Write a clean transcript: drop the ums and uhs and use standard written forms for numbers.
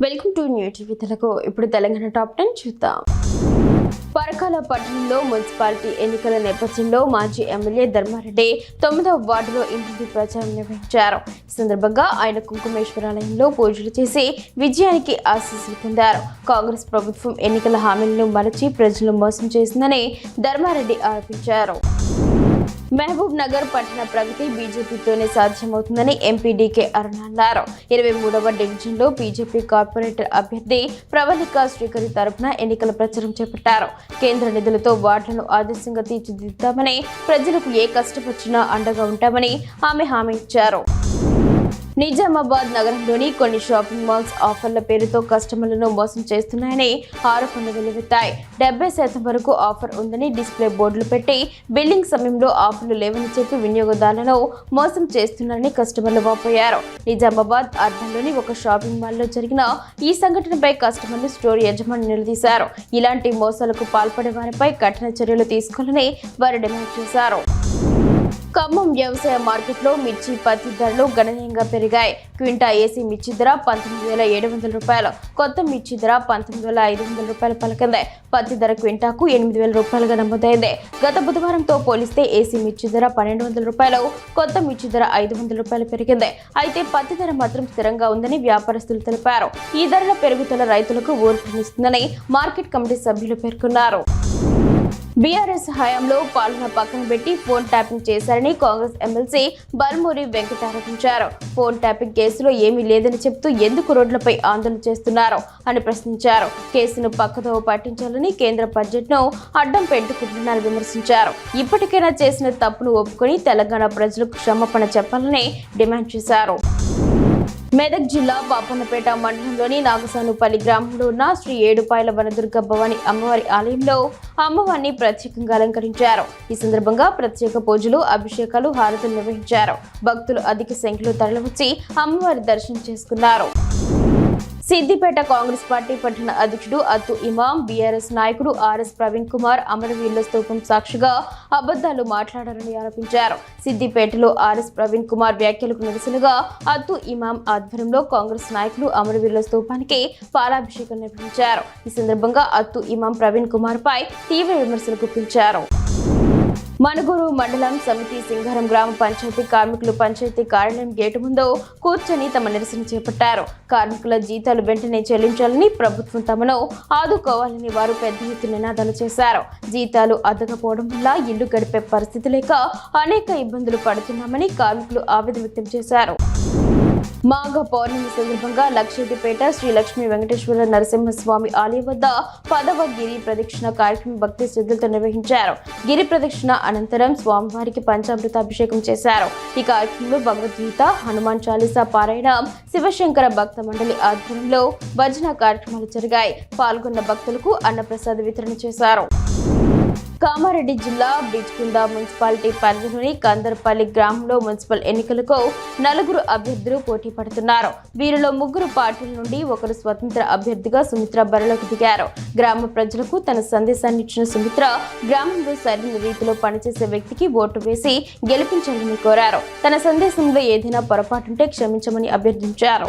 Welcome to new TV Telugu. ఇప్పుడు Telangana top 10 చూద్దాం. పరకాల పట్టణంలో మున్సిపాలిటీ ఎన్నికల నేపథ్యంలో మాజీ ఎమ్మెల్యే ధర్మారెడ్డి 9వ వార్డులో ఇంటింటి ప్రచారం నిర్వహించారు. ఈ సందర్భంగా ఆయన కుంకుమేశ్వరాలయంలో పూజలు చేసి విజయానికి ఆశీస్సులు పొందారు. కాంగ్రెస్ ప్రభుత్వం ఎన్నికల హామీలను మరచి ప్రజలను మోసం చేసిందని ధర్మారెడ్డి ఆరోపించారు. మహబూబ్ నగర్ పట్టణ ప్రగతి బీజేపీతోనే సాధ్యమవుతుందని ఎంపీ డీకే అరుణ అన్నారు. 23వ డివిజన్లో బీజేపీ కార్పొరేటర్ అభ్యర్థి ప్రవళిక శ్రీకరి తరపున ఎన్నికల ప్రచారం చేపట్టారు. కేంద్ర నిధులతో వార్డులను ఆదర్శంగా తీర్చిదిద్దామని, ప్రజలకు ఏ కష్టం వచ్చినా అండగా ఉంటామని ఆమె హామీ ఇచ్చారు. నిజామాబాద్ నగరంలోని కొన్ని షాపింగ్ మాల్స్ ఆఫర్ల పేరుతో కస్టమర్లను మోసం చేస్తున్నాయని ఆరోపణలు వెల్లువెత్తాయి. 70% వరకు ఆఫర్ ఉందని డిస్ప్లే బోర్డులు పెట్టి బిల్లింగ్ సమయంలో ఆఫర్లు లేవని చెప్పి వినియోగదారులను మోసం చేస్తున్నారని కస్టమర్లు వాపోయారు. నిజామాబాద్ అర్బన్లోని ఒక షాపింగ్ మాల్లో జరిగిన ఈ సంఘటనపై కస్టమర్లు స్టోర్ యజమాని నిలదీశారు. ఇలాంటి మోసాలకు పాల్పడే వారిపై కఠిన చర్యలు తీసుకోవాలని వారు డిమాండ్ చేశారు. ఖమ్మం వ్యవసాయ మార్కెట్లో మిర్చి, పత్తి ధరలు గణనీయంగా పెరిగాయి. క్వింటా ఏసీ మిర్చి ధర 19,700 రూపాయలు, కొత్త మిర్చి ధర 19,500 రూపాయలు పలికింది. పత్తి ధర క్వింటాకు 8,000 రూపాయలుగా నమోదైంది. గత బుధవారంతో పోలిస్తే ఏసీ మిర్చి ధర 1,200 రూపాయలు, కొత్త మిర్చి ధర 500 రూపాయలు పెరిగింది. అయితే పత్తి ధర మాత్రం స్థిరంగా ఉందని వ్యాపారస్తులు తెలిపారు. ఈ ధరల పెరుగుదల రైతులకు ఊరటనిస్తుందని మార్కెట్ కమిటీ సభ్యులు పేర్కొన్నారు. బీఆర్ఎస్ హయాంలో పాలన పక్కన పెట్టి ఫోన్ ట్యాపింగ్ చేశారని కాంగ్రెస్ ఎమ్మెల్సీ బల్మూరి వెంకట ఆరోపించారు. ఫోన్ ట్యాపింగ్ కేసులో ఏమీ లేదని చెప్తూ ఎందుకు రోడ్లపై ఆందోళన చేస్తున్నారు అని ప్రశ్నించారు. కేసును పక్కదోవ పట్టించాలని కేంద్ర బడ్జెట్ను అడ్డం పెట్టుకుంటున్నారని విమర్శించారు. ఇప్పటికైనా చేసిన తప్పును ఒప్పుకొని తెలంగాణ ప్రజలకు క్షమాపణ చెప్పాలని డిమాండ్ చేశారు. మెదక్ జిల్లా పాపన్నపేట మండలంలోని నాగసానుపల్లి గ్రామంలో ఉన్న శ్రీ ఏడుపాయల వనదుర్గ భవాని అమ్మవారి ఆలయంలో అమ్మవారిని ప్రత్యేకంగా అలంకరించారు. ఈ సందర్భంగా ప్రత్యేక పూజలు, అభిషేకాలు, హారతులు నిర్వహించారు. భక్తులు అధిక సంఖ్యలో తరలివచ్చి అమ్మవారి దర్శనం చేసుకున్నారు. సిద్దిపేట కాంగ్రెస్ పార్టీ పట్టణ అధ్యక్షుడు అత్తు ఇమాం, బీఆర్ఎస్ నాయకుడు ఆర్ఎస్ ప్రవీణ్ కుమార్ అమరవీరుల స్తూపం సాక్షిగా అబద్ధాలు మాట్లాడారని ఆరోపించారు. సిద్దిపేటలో ఆర్ఎస్ ప్రవీణ్ కుమార్ వ్యాఖ్యలకు నిరసనగా అత్తు ఇమాం ఆధ్వర్యంలో కాంగ్రెస్ నాయకులు అమరవీరుల స్తూపానికి పాలాభిషేకం నిర్వహించారు. ఈ సందర్భంగా అత్తు ఇమాం ప్రవీణ్ కుమార్ పై తీవ్ర విమర్శలు గుప్పించారు. మనుగూరు మండలం సమితి సింగారం గ్రామ పంచాయతీ కార్మికులు పంచాయతీ కార్యాలయం గేటు ముందు కూర్చొని తమ నిరసన చేపట్టారు. కార్మికుల జీతాలు వెంటనే చెల్లించాలని, ప్రభుత్వం తమను ఆదుకోవాలని వారు పెద్ద ఎత్తున నినాదాలు చేశారు. జీతాలు అందకపోవడం వల్ల ఇల్లు గడిపే పరిస్థితి లేక అనేక ఇబ్బందులు పడుతున్నామని కార్మికులు ఆవేదన వ్యక్తం చేశారు. మాఘ పౌర్ణమి సందర్భంగా లక్షేటిపేట శ్రీ లక్ష్మీ వెంకటేశ్వర నరసింహస్వామి ఆలయం వద్ద 10వ గిరి ప్రదక్షిణ కార్యక్రమం భక్తి శ్రద్ధలతో నిర్వహించారు. గిరి ప్రదక్షిణ అనంతరం స్వామివారికి పంచామృత అభిషేకం చేశారు. ఈ కార్యక్రమంలో భగవద్గీత, హనుమాన్ చాలీసా పారాయణం, శివశంకర భక్త మండలి ఆధ్వర్యంలో భజన కార్యక్రమాలు జరిగాయి. పాల్గొన్న భక్తులకు అన్నప్రసాద వితరణ చేశారు. కామారెడ్డి జిల్లా బిజ్కుంద మున్సిపాలిటీ పరిధిలోని కందర్పల్లి గ్రామంలో మున్సిపల్ ఎన్నికలకు 4 అభ్యర్థులు పోటీ పడుతున్నారు. వీరిలో 3 పార్టీల నుండి ఒకరు స్వతంత్ర అభ్యర్థిగా సుమిత్ర బరిలోకి దిగారు. గ్రామ ప్రజలకు తన సందేశాన్ని ఇచ్చిన సుమిత్ర గ్రామంలో సరైన రీతిలో పనిచేసే వ్యక్తికి ఓటు వేసి గెలిపించాలని కోరారు. తన సందేశంలో ఏదైనా పొరపాటుంటే క్షమించమని అభ్యర్థించారు.